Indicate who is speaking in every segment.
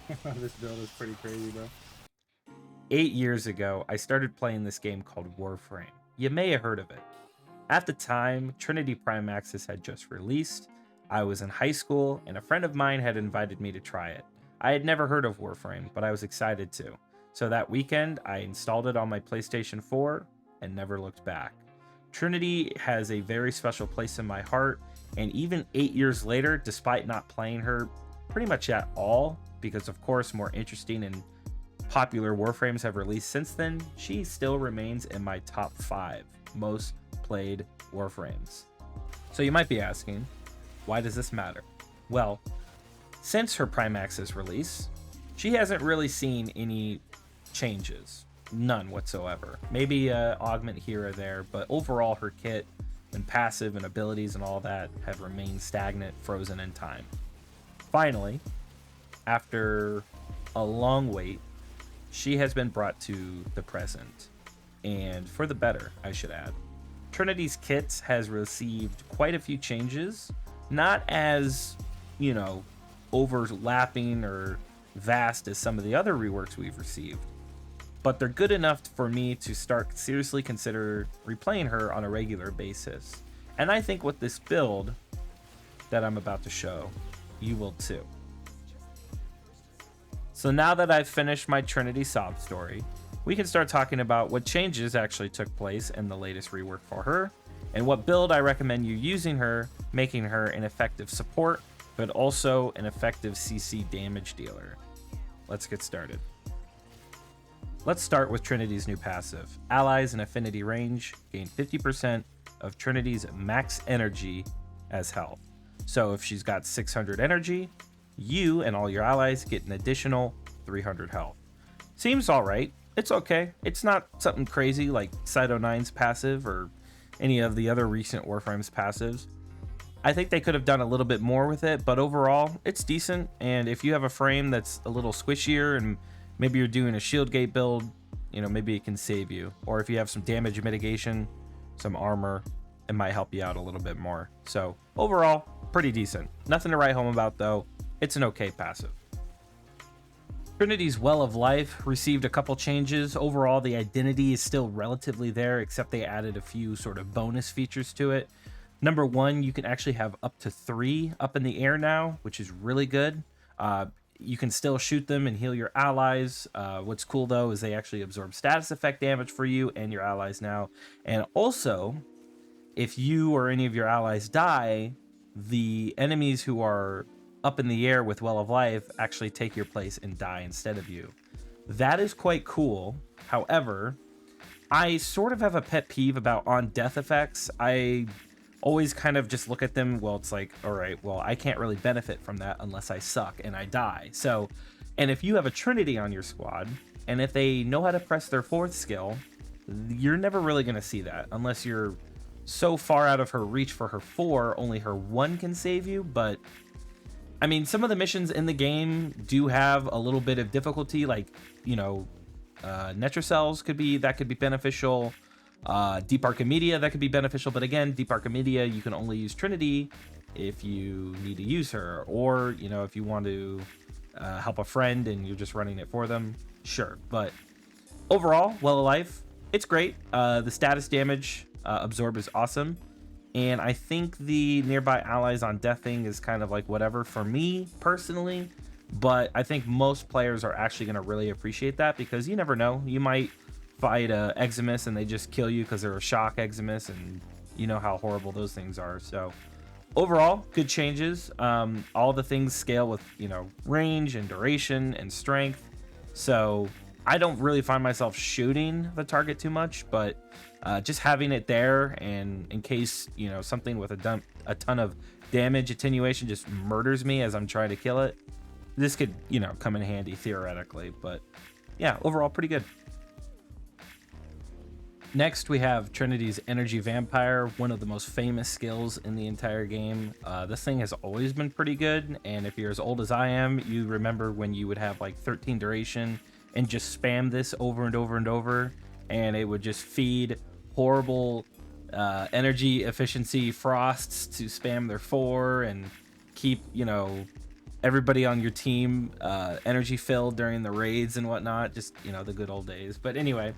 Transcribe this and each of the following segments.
Speaker 1: This build is pretty crazy, bro.
Speaker 2: 8 years ago, I started playing this game called Warframe. You may have heard of it. At the time, Trinity Prime Access had just released. I was in high school, and a friend of mine had invited me to try it. I had never heard of Warframe, but I was excited to. So that weekend, I installed it on my PlayStation 4 and never looked back. Trinity has a very special place in my heart, and even 8 years later, despite not playing her pretty much at all, because of course, more interesting and popular Warframes have released since then, she still remains in my top 5 most played Warframes. So you might be asking, why does this matter? Well, since her Prime Access release, she hasn't really seen any changes. None whatsoever. Maybe an augment here or there, but overall her kit and passive and abilities and all that have remained stagnant, frozen in time. Finally, after a long wait, she has been brought to the present, and for the better, I should add. Trinity's kit has received quite a few changes, not as, overlapping or vast as some of the other reworks we've received, but they're good enough for me to start seriously consider replaying her on a regular basis. And I think with this build that I'm about to show, you will too. So now that I've finished my Trinity sob story, we can start talking about what changes actually took place in the latest rework for her, and what build I recommend you using her, making her an effective support, but also an effective CC damage dealer. Let's get started. Let's start with Trinity's new passive. Allies in affinity range gain 50% of Trinity's max energy as health. So if she's got 600 energy, you and all your allies get an additional 300 health. Seems alright. It's okay. It's not something crazy like Cyto 9's passive or any of the other recent Warframe's passives. I think they could have done a little bit more with it, but overall, it's decent. And if you have a frame that's a little squishier and maybe you're doing a shield gate build, maybe it can save you. Or if you have some damage mitigation, some armor, it might help you out a little bit more. So overall, pretty decent. Nothing to write home about though. It's an okay passive. Trinity's Well of Life received a couple changes. Overall, the identity is still relatively there, except they added a few sort of bonus features to it. Number one, you can actually have up to 3 up in the air now, which is really good. You can still shoot them and heal your allies. What's cool though is they actually absorb status effect damage for you and your allies now. And also, if you or any of your allies die, the enemies who are up in the air with Well of Life actually take your place and die instead of you. That is quite cool. However, I sort of have a pet peeve about on death effects. I always kind of just look at them, well, it's like, all right, well, I can't really benefit from that unless I suck and I die. So, and if you have a Trinity on your squad, and if they know how to press their 4th skill, you're never really going to see that unless you're so far out of her reach for her 4, only her 1 can save you. But I mean, some of the missions in the game do have a little bit of difficulty, like, Netrocells could be beneficial. Deep Archimedia, that could be beneficial. But again, Deep Archimedia, you can only use Trinity if you need to use her. Or, if you want to help a friend and you're just running it for them, sure. But overall, Well of Life, it's great. The status damage absorb is awesome. And I think the nearby allies on death thing is kind of like whatever for me personally. But I think most players are actually going to really appreciate that, because you never know. You might fight a Eximus and they just kill you because they're a shock Eximus, and you know how horrible those things are. So overall, good changes. All the things scale with, range and duration and strength. So I don't really find myself shooting the target too much, but just having it there, and in case something with a ton of damage attenuation just murders me as I'm trying to kill it, this could come in handy theoretically. But yeah, overall pretty good. Next, we have Trinity's Energy Vampire, one of the most famous skills in the entire game. This thing has always been pretty good, and if you're as old as I am, you remember when you would have like 13 duration and just spam this over and over and over, and it would just feed horrible energy efficiency frosts to spam their 4 and keep everybody on your team energy filled during the raids and whatnot. Just, you know, the good old days. But anyway,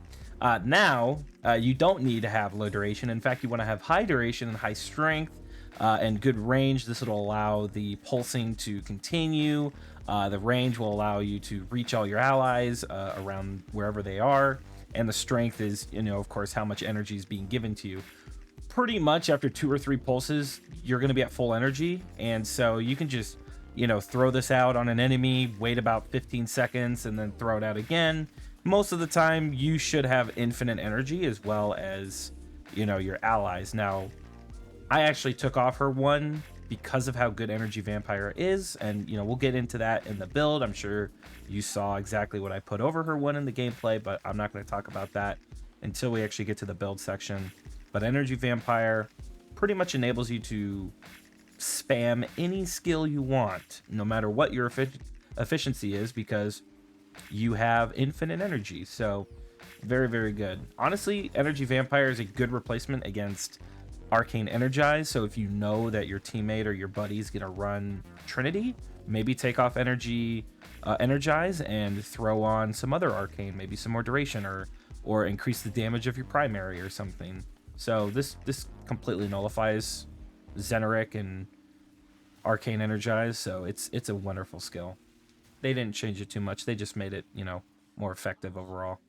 Speaker 2: now you don't need to have low duration. In fact, you want to have high duration and high strength and good range. This will allow the pulsing to continue. The range will allow you to reach all your allies around wherever they are. And the strength is, you know, of course, how much energy is being given to you. Pretty much after 2 or 3 pulses, you're going to be at full energy. And so you can just, you know, throw this out on an enemy, wait about 15 seconds, and then throw it out again. Most of the time, you should have infinite energy as well as, you know, your allies. Now, I actually took off her one because of how good Energy Vampire is, and, you know, we'll get into that in the build. I'm sure you saw exactly what I put over her one in the gameplay, but I'm not going to talk about that until we actually get to the build section. But Energy Vampire pretty much enables you to spam any skill you want, no matter what your efficiency is, because you have infinite energy. So very, very good. Honestly, Energy Vampire is a good replacement against Arcane Energize. So if you know that your teammate or your buddy's gonna run Trinity, maybe take off Energize and throw on some other Arcane, maybe some more duration, or increase the damage of your primary or something. So this completely nullifies Xeneric and Arcane Energize. So it's a wonderful skill. They didn't change it too much. They just made it, you know, more effective overall,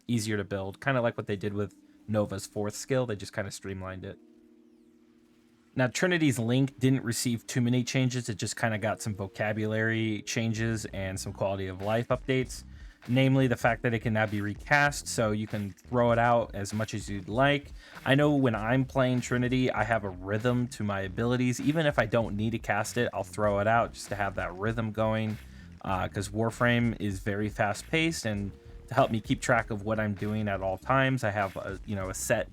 Speaker 2: easier to build, kind of like what they did with Nova's 4th skill. They just kind of streamlined it. Now, Trinity's Link didn't receive too many changes. It just kind of got some vocabulary changes and some quality of life updates. Namely, the fact that it can now be recast, so you can throw it out as much as you'd like. I know when I'm playing Trinity, I have a rhythm to my abilities. Even if I don't need to cast it, I'll throw it out just to have that rhythm going. Because Warframe is very fast-paced, and to help me keep track of what I'm doing at all times, I have a set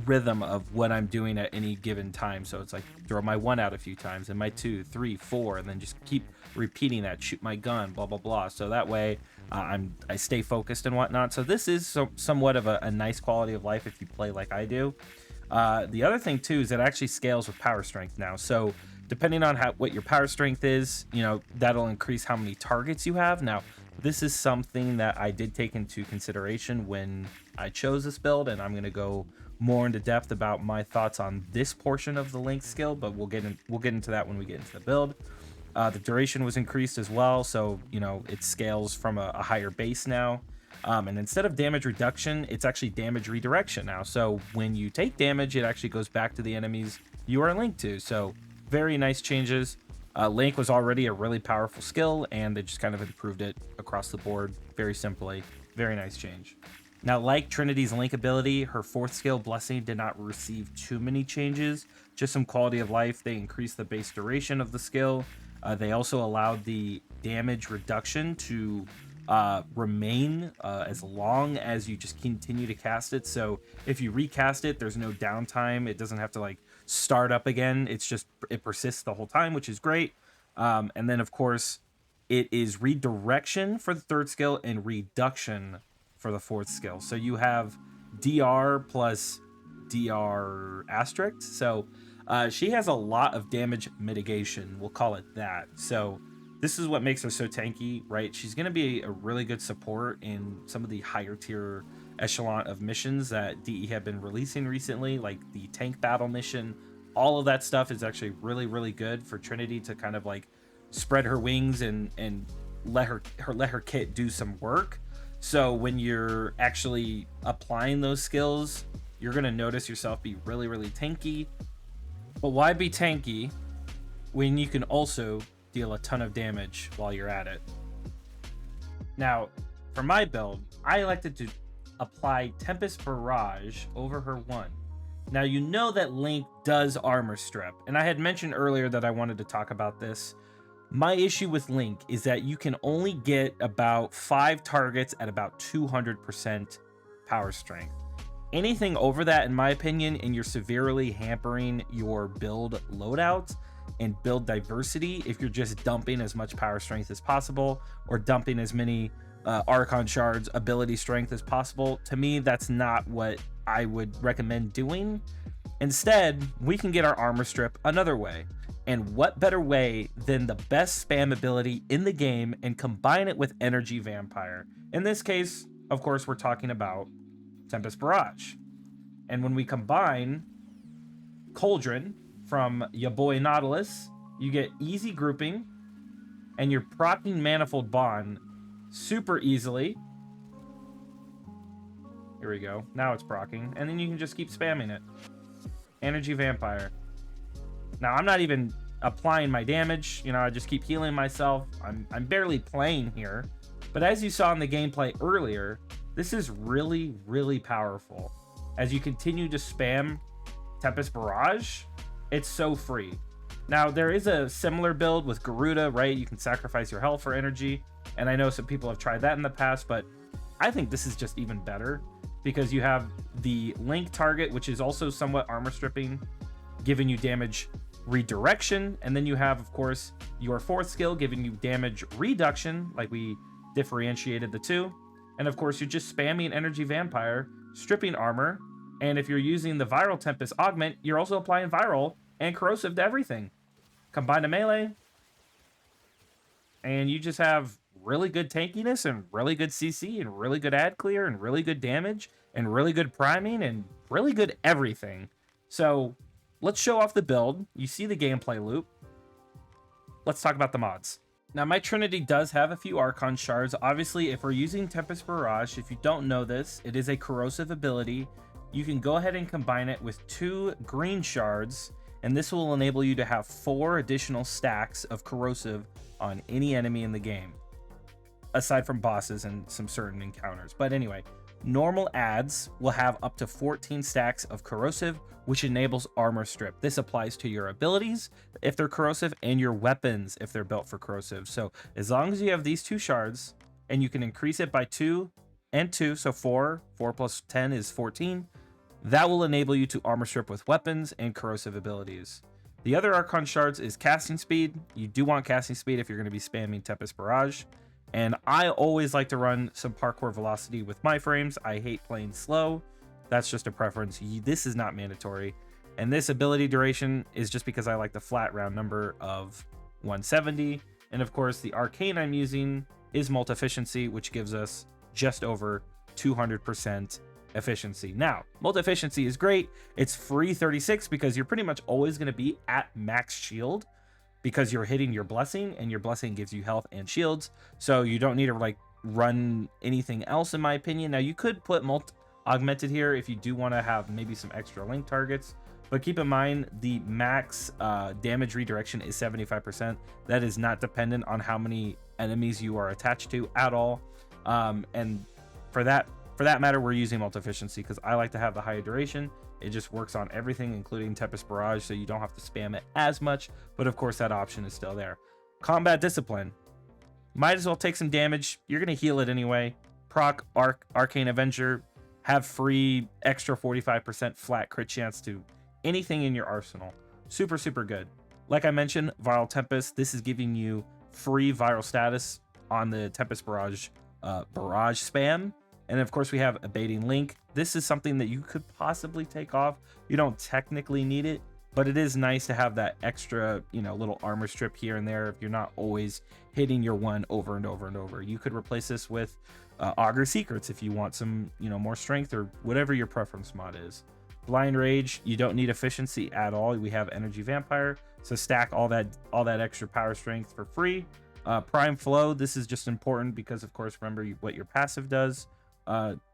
Speaker 2: rhythm of what I'm doing at any given time. So it's like throw my 1 out a few times, and my 2, 3, 4, and then just keep repeating that. Shoot my gun, blah blah blah. So that way I stay focused and whatnot. So this is somewhat of a nice quality of life if you play like I do. The other thing too is it actually scales with power strength now. So depending on what your power strength is, you know, that'll increase how many targets you have. Now, this is something that I did take into consideration when I chose this build, and I'm going to go more into depth about my thoughts on this portion of the Link skill, but we'll get into that when we get into the build. The duration was increased as well, so, you know, it scales from a higher base now. And instead of damage reduction, it's actually damage redirection now. So when you take damage, it actually goes back to the enemies you are linked to. So very nice changes. Link was already a really powerful skill, and they just kind of improved it across the board very simply. Very nice change. Now, like Trinity's Link ability, her 4th skill, Blessing, did not receive too many changes, just some quality of life. They increased the base duration of the skill. They also allowed the damage reduction to remain as long as you just continue to cast it. So if you recast it, there's no downtime. It doesn't have to like start up again. It's just, it persists the whole time, which is great. And then of course it is redirection for the 3rd skill and reduction for the 4th skill. So you have DR plus DR asterisk. So she has a lot of damage mitigation, we'll call it that. So this is what makes her so tanky, right? She's going to be a really good support in some of the higher tier echelon of missions that DE have been releasing recently, like the tank battle mission. All of that stuff is actually really, really good for Trinity to kind of like spread her wings and let her kit do some work. So when you're actually applying those skills, you're going to notice yourself be really, really tanky. But why be tanky when you can also deal a ton of damage while you're at it? Now, for my build, I elected to apply Tempest Barrage over her 1. Now, you know that Link does armor strip, and I had mentioned earlier that I wanted to talk about this. My issue with Link is that you can only get about 5 targets at about 200% power strength. Anything over that, in my opinion, and you're severely hampering your build loadouts and build diversity if you're just dumping as much power strength as possible or dumping as many Archon shards ability strength as possible. To me, that's not what I would recommend doing. Instead, we can get our armor strip another way. And what better way than the best spam ability in the game and combine it with Energy Vampire? In this case, of course, we're talking about Tempest Barrage. And when we combine Cauldron from ya boy Nautilus, you get easy grouping, and you're proccing Manifold Bond super easily. Here we go. Now it's proccing, and then you can just keep spamming it. Energy Vampire. Now, I'm not even applying my damage. You know, I just keep healing myself. I'm barely playing here. But as you saw in the gameplay earlier, this is really, really powerful. As you continue to spam Tempest Barrage, it's so free. Now, there is a similar build with Garuda, right? You can sacrifice your health for energy. And I know some people have tried that in the past, but I think this is just even better because you have the Link target, which is also somewhat armor stripping, giving you damage redirection. And then you have, of course, your fourth skill giving you damage reduction, like we differentiated the two. And of course, you're just spamming Energy Vampire, stripping armor. And if you're using the Viral Tempest Augment, you're also applying Viral and Corrosive to everything. Combine to melee, and you just have really good tankiness and really good CC and really good ad clear and really good damage and really good priming and really good everything. So let's show off the build. You see the gameplay loop. Let's talk about the mods. Now, my Trinity does have a few Archon shards. Obviously, if we're using Tempest Barrage, if you don't know this, it is a corrosive ability. You can go ahead and combine it with 2 green shards, and this will enable you to have 4 additional stacks of corrosive on any enemy in the game, aside from bosses and some certain encounters. But anyway, normal ads will have up to 14 stacks of corrosive, which enables armor strip. This applies to your abilities if they're corrosive and your weapons if they're built for corrosive. So as long as you have these 2 shards and you can increase it by 2 and 2, so 4 plus 10 is 14, that will enable you to armor strip with weapons and corrosive abilities. The other Archon shards is casting speed. You do want casting speed if you're going to be spamming Tempest Barrage. And I always like to run some parkour velocity with my frames. I hate playing slow. That's just a preference. This is not mandatory. And this ability duration is just because I like the flat round number of 170. And of course, the arcane I'm using is multi-efficiency, which gives us just over 200% efficiency. Now, multi-efficiency is great. It's free 36 because you're pretty much always going to be at max shield because you're hitting your blessing, and your blessing gives you health and shields. So you don't need to like run anything else, in my opinion. Now, you could put augmented here if you do want to have maybe some extra link targets, but keep in mind the max damage redirection is 75%. That is not dependent on how many enemies you are attached to at all. And for that matter, we're using multi-efficiency because I like to have the higher duration. It just works on everything, including Tempest Barrage, so you don't have to spam it as much, but of course that option is still there. Combat Discipline. Might as well take some damage. You're going to heal it anyway. Proc Arcane Avenger. Have free extra 45% flat crit chance to anything in your arsenal. Super, super good. Like I mentioned, Viral Tempest. This is giving you free viral status on the Tempest Barrage spam. And of course, we have Abating Link. This is something that you could possibly take off. You don't technically need it, but it is nice to have that extra, little armor strip here and there if you're not always hitting your one over and over and over. You could replace this with Augur Secrets if you want some, more strength or whatever your preference mod is. Blind Rage, you don't need efficiency at all. We have Energy Vampire, so stack all that extra power strength for free. Prime Flow, this is just important because, of course, remember what your passive does.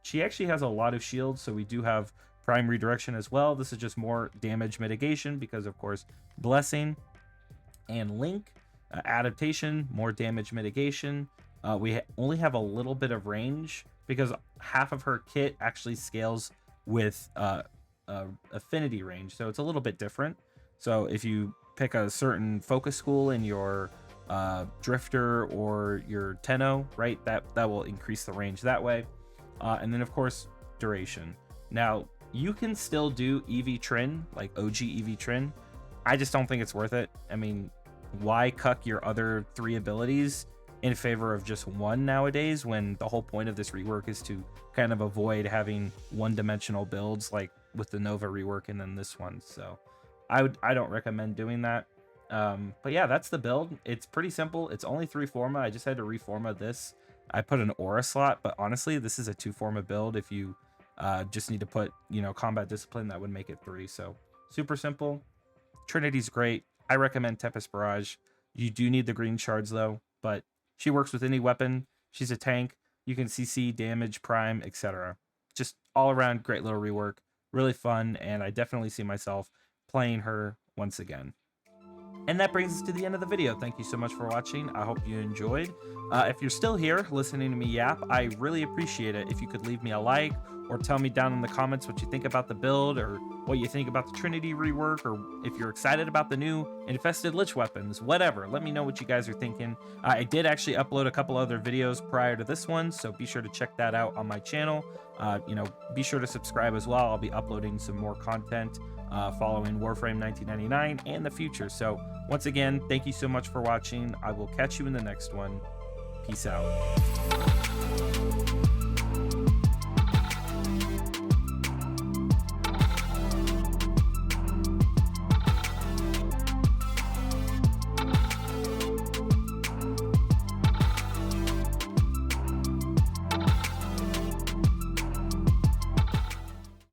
Speaker 2: She actually has a lot of shields, so we do have Prime Redirection as well. This is just more damage mitigation because, of course, Blessing and Link. Adaptation, more damage mitigation. We only have a little bit of range because half of her kit actually scales with affinity range, so it's a little bit different. So if you pick a certain focus school in your Drifter or your Tenno, right, that will increase the range that way. And then, of course, duration. Now, you can still do EV Trin, like OG EV Trin. I just don't think it's worth it. I mean, why cuck your other 3 abilities in favor of just one nowadays when the whole point of this rework is to kind of avoid having one-dimensional builds like with the Nova rework and then this one. So I don't recommend doing that. But yeah, that's the build. It's pretty simple. It's only 3 forma. I just had to reforma this. I put an aura slot, but honestly, this is a 2 forma build. If you just need to put, you know, combat discipline, that would make it 3. So super simple. Trinity's great. I recommend Tempest Barrage. You do need the green shards though, but she works with any weapon. She's a tank. You can CC, damage, prime, etc. Just all around great little rework. Really fun, and I definitely see myself playing her once again. And that brings us to the end of the video. Thank you so much for watching. I hope you enjoyed. If you're still here listening to me yap, I really appreciate it if you could leave me a like or tell me down in the comments what you think about the build or what you think about the Trinity rework, or if you're excited about the new infested lich weapons, whatever. Let me know what you guys are thinking. I did actually upload a couple other videos prior to this one, so be sure to check that out on my channel. You know, be sure to subscribe as well. I'll be uploading some more content following Warframe 1999 and the future. So once again, thank you so much for watching. I will catch you in the next one. Peace out.